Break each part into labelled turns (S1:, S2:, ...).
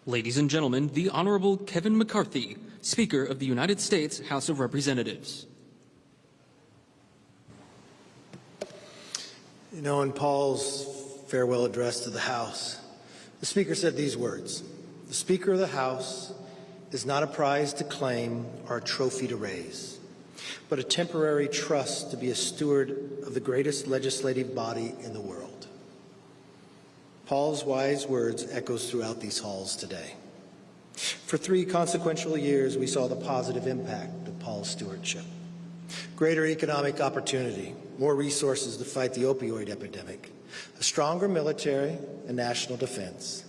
S1: Ladies and gentlemen, the Honorable Kevin McCarthy, Speaker of the United States House of Representatives.
S2: You know, in Paul's farewell address to the House, the Speaker said these words: "The Speaker of the House is not a prize to claim or a trophy to raise, but a temporary trust to be a steward of the greatest legislative body in the world." Paul's wise words echoes throughout these halls today. For 3 consequential years, we saw the positive impact of Paul's stewardship. Greater economic opportunity, more resources to fight the opioid epidemic, a stronger military and national defense,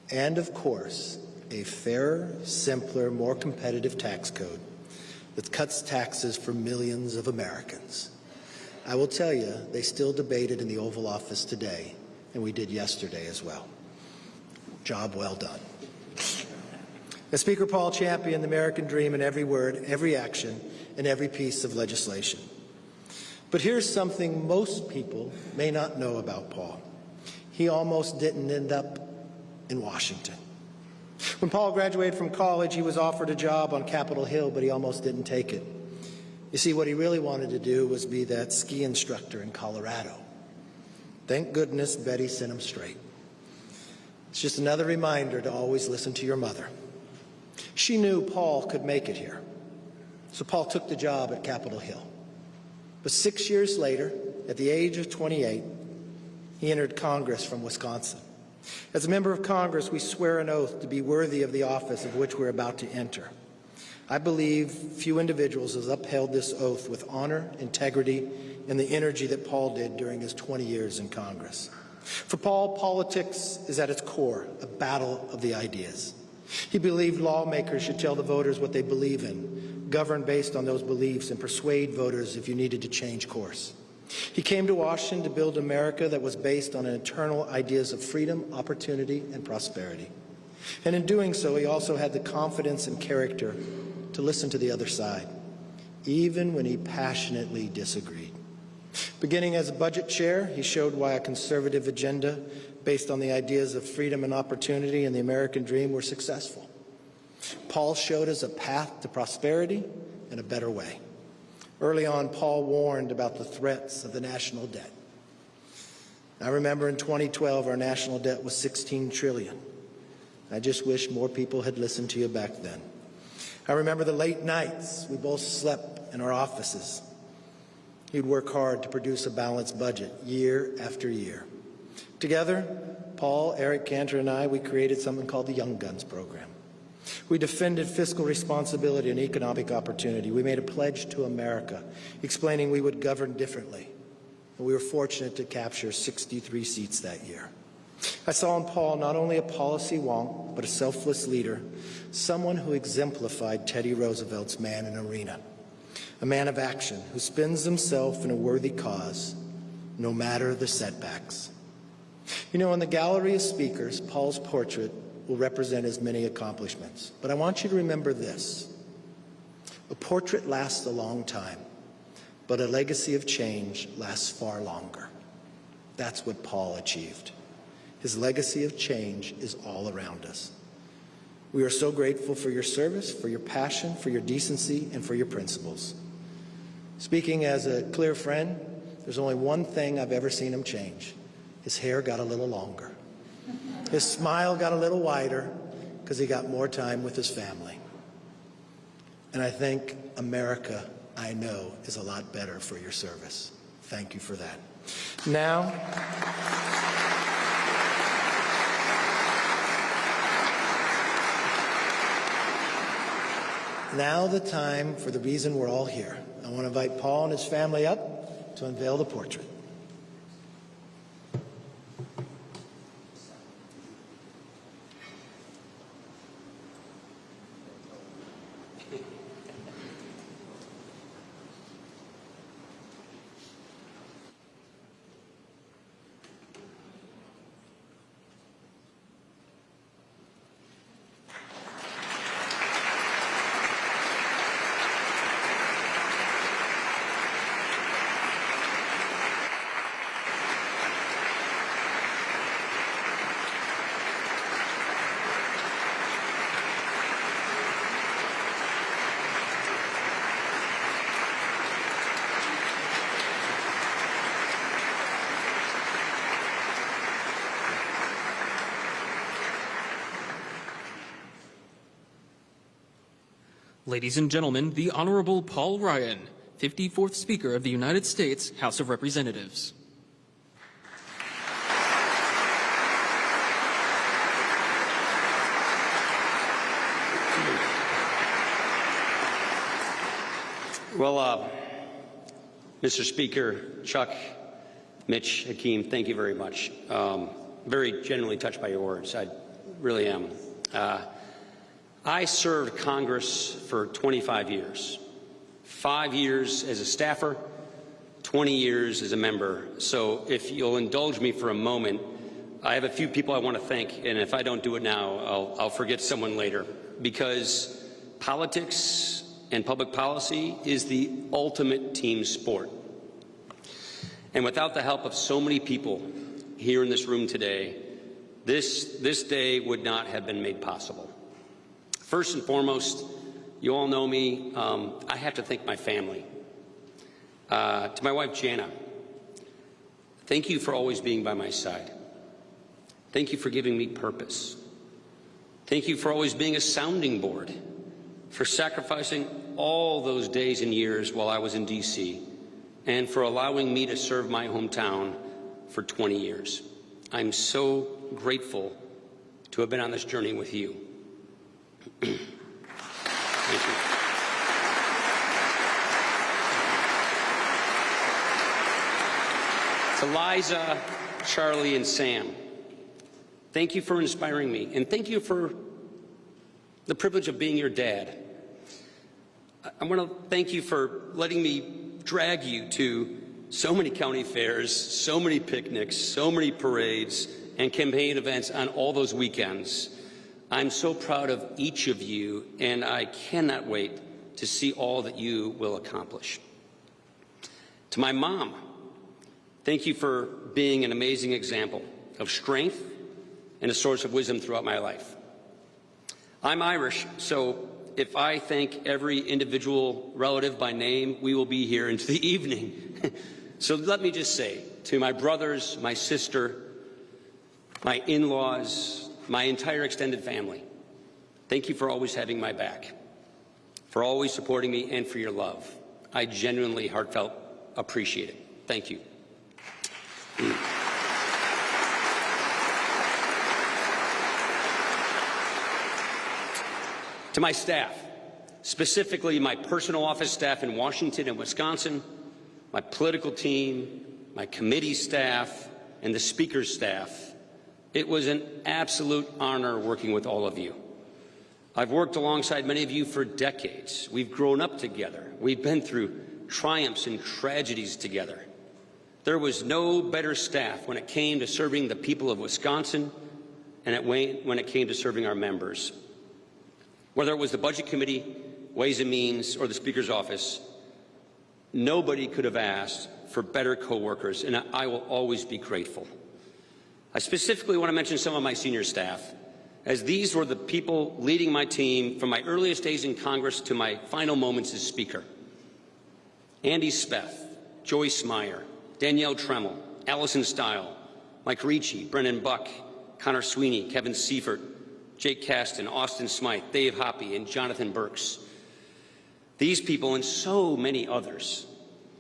S2: and of course, a fairer, simpler, more competitive tax code that cuts taxes for millions of Americans. I will tell you, they still debate it in the Oval Office today, and we did yesterday as well. Job well done. As Speaker Paul championed the American dream in every word, every action, and every piece of legislation. But here's something most people may not know about Paul. He almost didn't end up in Washington. When Paul graduated from college, he was offered a job on Capitol Hill, but he almost didn't take it. You see, what he really wanted to do was be that ski instructor in Colorado. Thank goodness Betty sent him straight. It's just another reminder to always listen to your mother. She knew Paul could make it here, so Paul took the job at Capitol Hill. But 6 years later, at the age of 28, he entered Congress from Wisconsin. As a member of Congress, we swear an oath to be worthy of the office of which we're about to enter. I believe few individuals have upheld this oath with honor, integrity, and the energy that Paul did during his 20 years in Congress. For Paul, politics is at its core a battle of the ideas. He believed lawmakers should tell the voters what they believe in, govern based on those beliefs, and persuade voters if you needed to change course. He came to Washington to build America that was based on eternal ideas of freedom, opportunity, and prosperity. And in doing so, he also had the confidence and character to listen to the other side, even when he passionately disagreed. Beginning as a budget chair, he showed why a conservative agenda based on the ideas of freedom and opportunity and the American dream were successful. Paul showed us a path to prosperity and a better way. Early on, Paul warned about the threats of the national debt. I remember in 2012, our national debt was $16 trillion. I just wish more people had listened to you back then. I remember the late nights we both slept in our offices. He'd work hard to produce a balanced budget year after year. Together, Paul, Eric Cantor, and I, we created something called the Young Guns program. We defended fiscal responsibility and economic opportunity. We made a pledge to America, explaining we would govern differently. And we were fortunate to capture 63 seats that year. I saw in Paul not only a policy wonk, but a selfless leader, someone who exemplified Teddy Roosevelt's man in arena, a man of action who spends himself in a worthy cause, no matter the setbacks. You know, in the gallery of speakers, Paul's portrait will represent his many accomplishments. But I want you to remember this: a portrait lasts a long time, but a legacy of change lasts far longer. That's what Paul achieved. His legacy of change is all around us. We are so grateful for your service, for your passion, for your decency, and for your principles. Speaking as a clear friend, there's only one thing I've ever seen him change. His hair got a little longer. His smile got a little wider because he got more time with his family. And I think America, I know, is a lot better for your service. Thank you for that. Now the time for the reason we're all here. I want to invite Paul and his family up to unveil the portrait.
S1: Ladies and gentlemen, the Honorable Paul Ryan, 54th Speaker of the United States House of Representatives.
S3: Well, Mr. Speaker, Chuck, Mitch, Hakeem, thank you very much. Very genuinely touched by your words. I really am. I served Congress for 25 years. 5 years as a staffer, 20 years as a member. So if you'll indulge me for a moment, I have a few people I want to thank, and if I don't do it now, I'll forget someone later, because politics and public policy is the ultimate team sport. And without the help of so many people here in this room today, this day would not have been made possible. First and foremost, you all know me, I have to thank my family. To my wife, Jana, thank you for always being by my side. Thank you for giving me purpose. Thank you for always being a sounding board, for sacrificing all those days and years while I was in D.C., and for allowing me to serve my hometown for 20 years. I'm so grateful to have been on this journey with you. Thank you. To Liza, Charlie, and Sam, thank you for inspiring me, and thank you for the privilege of being your dad. I want to thank you for letting me drag you to so many county fairs, so many picnics, so many parades, and campaign events on all those weekends. I'm so proud of each of you, and I cannot wait to see all that you will accomplish. To my mom, thank you for being an amazing example of strength and a source of wisdom throughout my life. I'm Irish, so if I thank every individual relative by name, we will be here into the evening. So let me just say to my brothers, my sister, my in-laws, my entire extended family, thank you for always having my back, for always supporting me, and for your love. I genuinely, heartfelt appreciate it. Thank you. To my staff, specifically my personal office staff in Washington and Wisconsin, my political team, my committee staff, and the Speaker's staff, it was an absolute honor working with all of you. I've worked alongside many of you for decades. We've grown up together. We've been through triumphs and tragedies together. There was no better staff when it came to serving the people of Wisconsin and when it came to serving our members. Whether it was the Budget Committee, Ways and Means, or the Speaker's office, nobody could have asked for better coworkers, and I will always be grateful. I specifically want to mention some of my senior staff, as these were the people leading my team from my earliest days in Congress to my final moments as Speaker. Andy Speth, Joyce Meyer, Danielle Tremmel, Allison Stile, Mike Ricci, Brennan Buck, Connor Sweeney, Kevin Seifert, Jake Caston, Austin Smythe, Dave Hoppy, and Jonathan Burks. These people and so many others,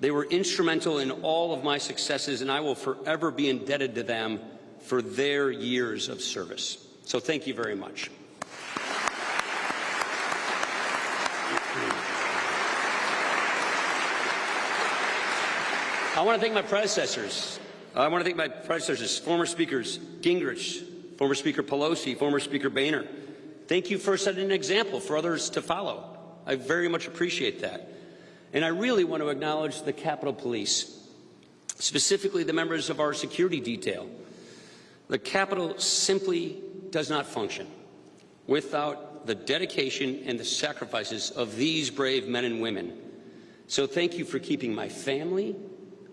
S3: they were instrumental in all of my successes, and I will forever be indebted to them for their years of service. So thank you very much. I want to thank my predecessors. Former Speakers Gingrich, former Speaker Pelosi, former Speaker Boehner. Thank you for setting an example for others to follow. I very much appreciate that. And I really want to acknowledge the Capitol Police, specifically the members of our security detail. The Capitol simply does not function without the dedication and the sacrifices of these brave men and women. So thank you for keeping my family,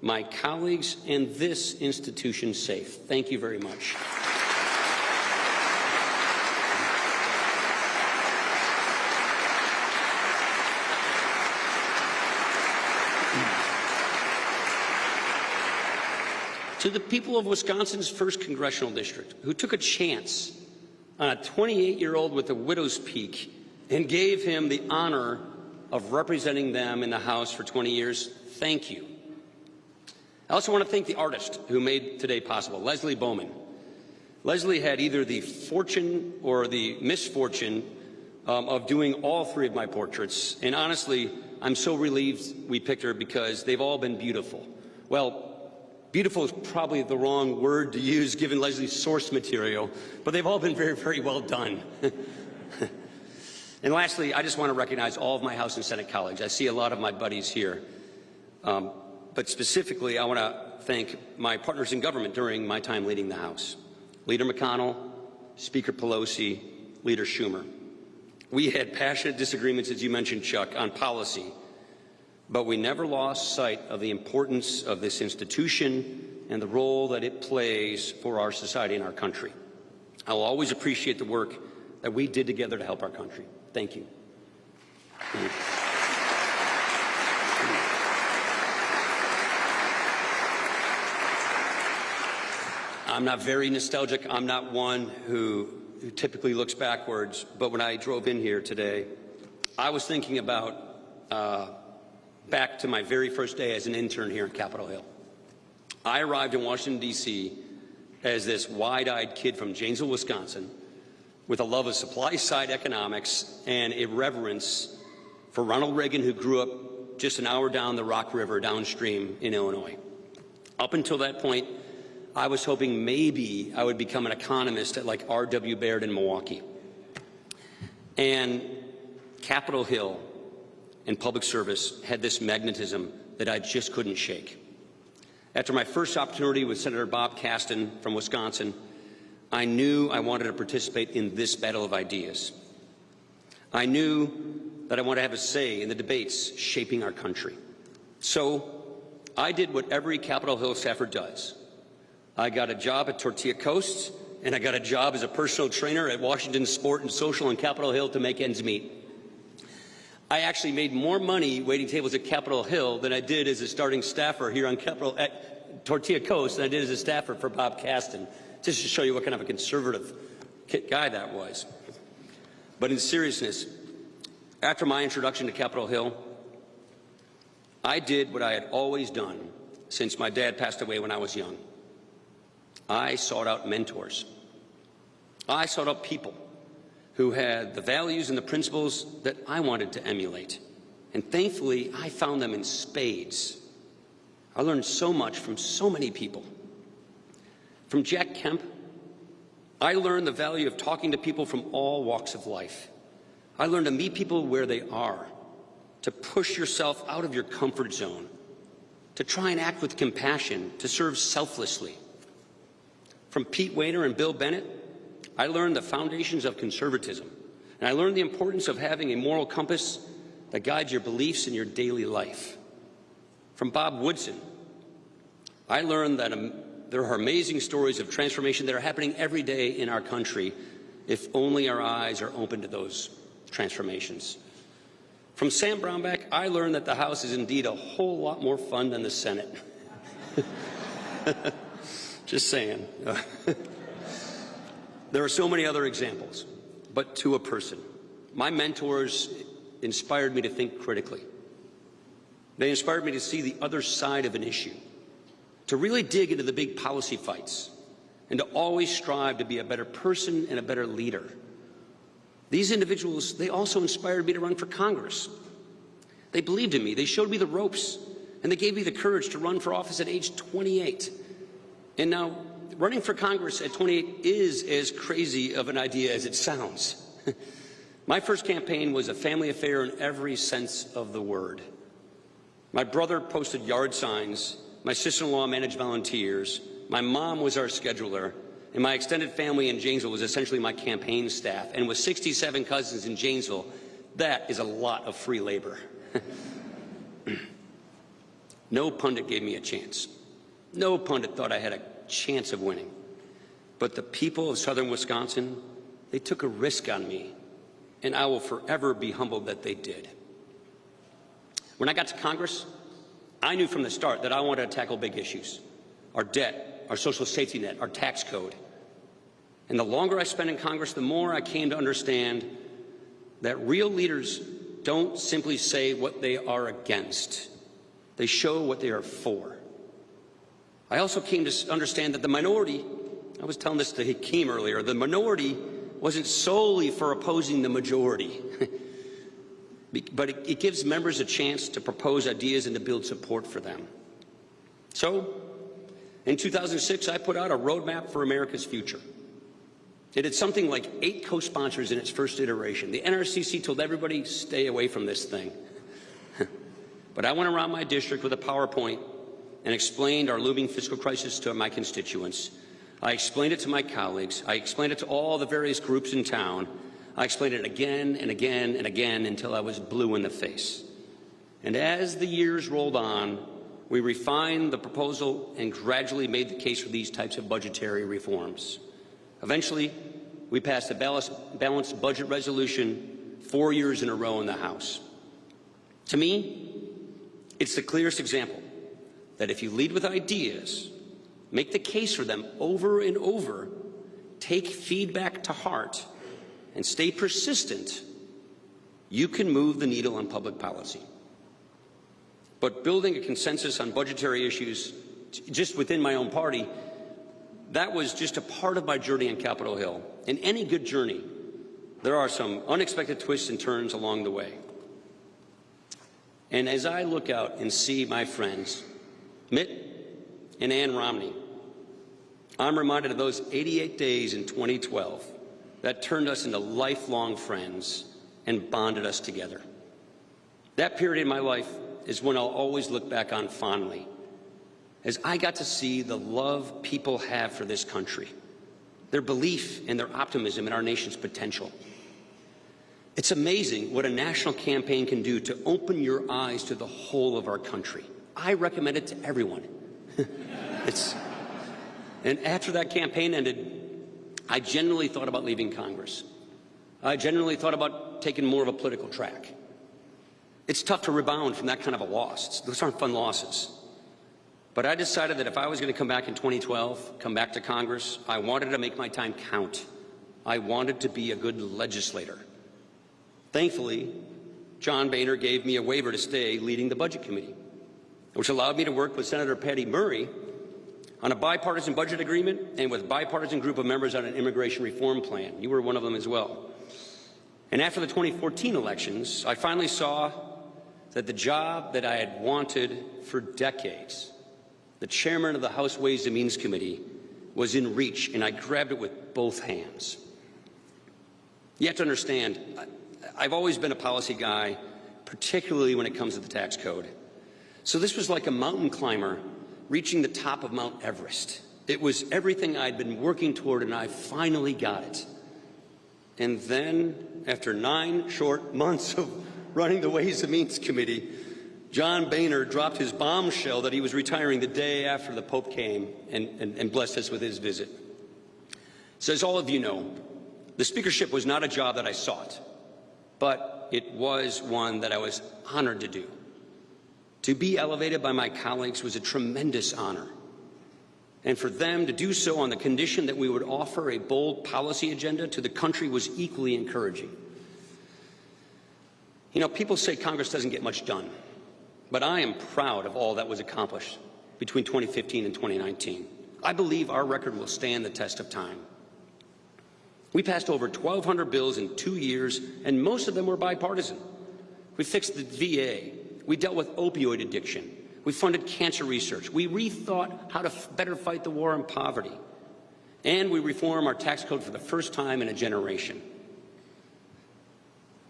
S3: my colleagues, and this institution safe. Thank you very much. To the people of Wisconsin's 1st Congressional District, who took a chance on a 28-year-old with a widow's peak and gave him the honor of representing them in the House for 20 years, thank you. I also want to thank the artist who made today possible, Leslie Bowman. Leslie had either the fortune or the misfortune of doing all three of my portraits, and honestly, I'm so relieved we picked her because they've all been beautiful. Well, beautiful is probably the wrong word to use given Leslie's source material, but they've all been very, very well done. And lastly, I just want to recognize all of my House and Senate colleagues. I see a lot of my buddies here. But specifically, I want to thank my partners in government during my time leading the House. Leader McConnell, Speaker Pelosi, Leader Schumer. We had passionate disagreements, as you mentioned, Chuck, on policy, but we never lost sight of the importance of this institution and the role that it plays for our society and our country. I will always appreciate the work that we did together to help our country. Thank you. I'm not very nostalgic. I'm not one who typically looks backwards, but when I drove in here today, I was thinking about back to my very first day as an intern here at Capitol Hill. I arrived in Washington, D.C. as this wide-eyed kid from Janesville, Wisconsin, with a love of supply-side economics and a reverence for Ronald Reagan, who grew up just an hour down the Rock River downstream in Illinois. Up until that point, I was hoping maybe I would become an economist at like R.W. Baird in Milwaukee. And Capitol Hill and public service had this magnetism that I just couldn't shake. After my first opportunity with Senator Bob Caston from Wisconsin, I knew I wanted to participate in this battle of ideas. I knew that I wanted to have a say in the debates shaping our country. So I did what every Capitol Hill staffer does. I got a job at Tortilla Coast, and I got a job as a personal trainer at Washington Sport and Social on Capitol Hill to make ends meet. I actually made more money waiting tables at Capitol Hill than I did as a starting staffer here on at Tortilla Coast than I did as a staffer for Bob Caston, just to show you what kind of a conservative guy that was. But in seriousness, after my introduction to Capitol Hill, I did what I had always done since my dad passed away when I was young. I sought out mentors. I sought out people who had the values and the principles that I wanted to emulate. And thankfully, I found them in spades. I learned so much from so many people. From Jack Kemp, I learned the value of talking to people from all walks of life. I learned to meet people where they are, to push yourself out of your comfort zone, to try and act with compassion, to serve selflessly. From Pete Wehner and Bill Bennett, I learned the foundations of conservatism, and I learned the importance of having a moral compass that guides your beliefs in your daily life. From Bob Woodson, I learned that there are amazing stories of transformation that are happening every day in our country if only our eyes are open to those transformations. From Sam Brownback, I learned that the House is indeed a whole lot more fun than the Senate. Just saying. There are so many other examples, but to a person. My mentors inspired me to think critically. They inspired me to see the other side of an issue, to really dig into the big policy fights, and to always strive to be a better person and a better leader. These individuals, they also inspired me to run for Congress. They believed in me, they showed me the ropes, and they gave me the courage to run for office at age 28. And now, running for Congress at 28 is as crazy of an idea as it sounds. My first campaign was a family affair in every sense of the word. My brother posted yard signs, my sister-in-law managed volunteers, my mom was our scheduler, and my extended family in Janesville was essentially my campaign staff. And with 67 cousins in Janesville, that is a lot of free labor. No pundit gave me a chance. No pundit thought I had a chance of winning. But the people of southern Wisconsin, they took a risk on me, and I will forever be humbled that they did. When I got to Congress, I knew from the start that I wanted to tackle big issues: our debt, our social safety net, our tax code. And the longer I spent in Congress, the more I came to understand that real leaders don't simply say what they are against. They show what they are for. I also came to understand that the minority, I was telling this to Hakeem earlier, the minority wasn't solely for opposing the majority, but it gives members a chance to propose ideas and to build support for them. So, in 2006, I put out a roadmap for America's future. It had something like 8 co-sponsors in its first iteration. The NRCC told everybody, stay away from this thing. But I went around my district with a PowerPoint and explained our looming fiscal crisis to my constituents. I explained it to my colleagues. I explained it to all the various groups in town. I explained it again and again and again until I was blue in the face. And as the years rolled on, we refined the proposal and gradually made the case for these types of budgetary reforms. Eventually, we passed a balanced budget resolution 4 years in a row in the House. To me, it's the clearest example that if you lead with ideas, make the case for them over and over, take feedback to heart, and stay persistent, you can move the needle on public policy. But building a consensus on budgetary issues just within my own party, that was just a part of my journey on Capitol Hill. In any good journey, there are some unexpected twists and turns along the way. And as I look out and see my friends, Mitt and Ann Romney, I'm reminded of those 88 days in 2012 that turned us into lifelong friends and bonded us together. That period in my life is one I'll always look back on fondly, as I got to see the love people have for this country, their belief and their optimism in our nation's potential. It's amazing what a national campaign can do to open your eyes to the whole of our country. I recommend it to everyone. And after that campaign ended, I genuinely thought about leaving Congress. I genuinely thought about taking more of a political track. It's tough to rebound from that kind of a loss. Those aren't fun losses. But I decided that if I was going to come back in 2012, come back to Congress, I wanted to make my time count. I wanted to be a good legislator. Thankfully, John Boehner gave me a waiver to stay leading the Budget Committee, which allowed me to work with Senator Patty Murray on a bipartisan budget agreement and with a bipartisan group of members on an immigration reform plan. You were one of them as well. And after the 2014 elections, I finally saw that the job that I had wanted for decades, the chairman of the House Ways and Means Committee, was in reach, and I grabbed it with both hands. You have to understand, I've always been a policy guy, particularly when it comes to the tax code. So this was like a mountain climber reaching the top of Mount Everest. It was everything I'd been working toward, and I finally got it. And then, after 9 short months of running the Ways and Means Committee, John Boehner dropped his bombshell that he was retiring the day after the Pope came and blessed us with his visit. So as all of you know, the speakership was not a job that I sought, but it was one that I was honored to do. To be elevated by my colleagues was a tremendous honor. And for them to do so on the condition that we would offer a bold policy agenda to the country was equally encouraging. You know, people say Congress doesn't get much done, but I am proud of all that was accomplished between 2015 and 2019. I believe our record will stand the test of time. We passed over 1,200 bills in 2 years, and most of them were bipartisan. We fixed the VA. We dealt with opioid addiction. We funded cancer research. We rethought how to better fight the war on poverty. And we reformed our tax code for the first time in a generation.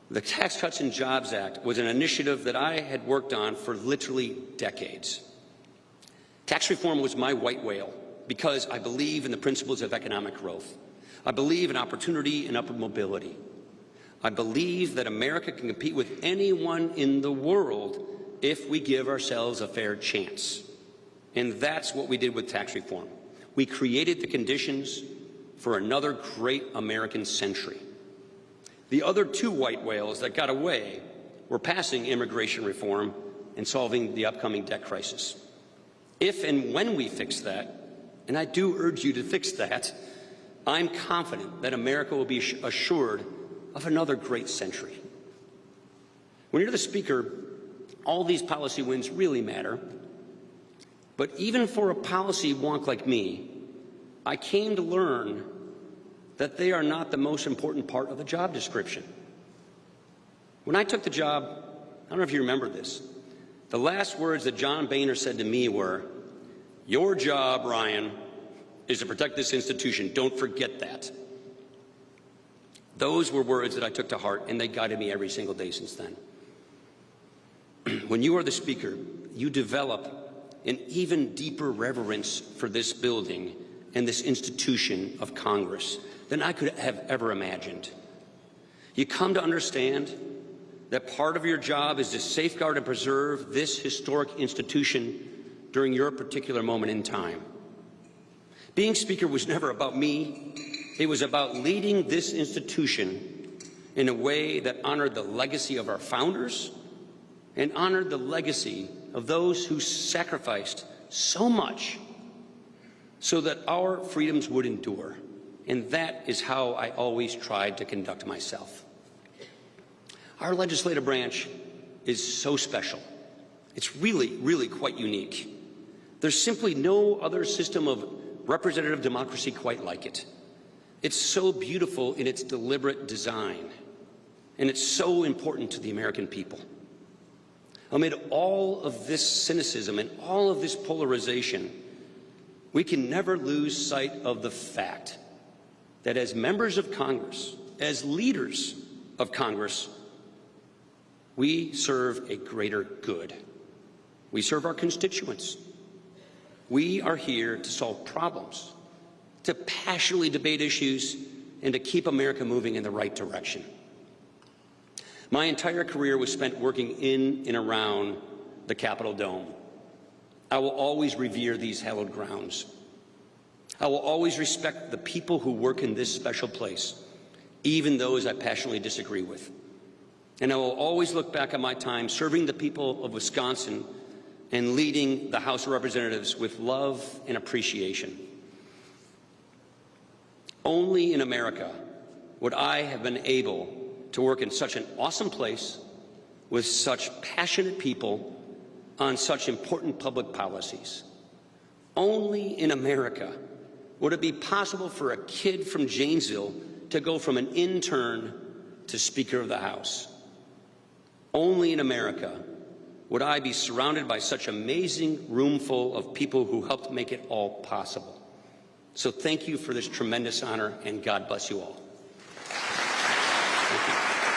S3: The Tax Cuts and Jobs Act was an initiative that I had worked on for literally decades. Tax reform was my white whale because I believe in the principles of economic growth. I believe in opportunity and upward mobility. I believe that America can compete with anyone in the world if we give ourselves a fair chance. And that's what we did with tax reform. We created the conditions for another great American century. The other 2 white whales that got away were passing immigration reform and solving the upcoming debt crisis. If and when we fix that, and I do urge you to fix that, I'm confident that America will be assured of another great century. When you're the Speaker, all these policy wins really matter. But even for a policy wonk like me, I came to learn that they are not the most important part of the job description. When I took the job, I don't know if you remember this, the last words that John Boehner said to me were, "Your job, Ryan, is to protect this institution. Don't forget that." Those were words that I took to heart, and they guided me every single day since then. When you are the Speaker, you develop an even deeper reverence for this building and this institution of Congress than I could have ever imagined. You come to understand that part of your job is to safeguard and preserve this historic institution during your particular moment in time. Being Speaker was never about me. It was about leading this institution in a way that honored the legacy of our founders and honored the legacy of those who sacrificed so much so that our freedoms would endure. And that is how I always tried to conduct myself. Our legislative branch is so special. It's really, really quite unique. There's simply no other system of representative democracy quite like it. It's so beautiful in its deliberate design, and it's so important to the American people. Amid all of this cynicism and all of this polarization, we can never lose sight of the fact that as members of Congress, as leaders of Congress, we serve a greater good. We serve our constituents. We are here to solve problems, to passionately debate issues, and to keep America moving in the right direction. My entire career was spent working in and around the Capitol Dome. I will always revere these hallowed grounds. I will always respect the people who work in this special place, even those I passionately disagree with. And I will always look back on my time serving the people of Wisconsin and leading the House of Representatives with love and appreciation. Only in America would I have been able to work in such an awesome place with such passionate people on such important public policies. Only in America would it be possible for a kid from Janesville to go from an intern to Speaker of the House. Only in America would I be surrounded by such an amazing room full of people who helped make it all possible. So thank you for this tremendous honor, and God bless you all. Thank you.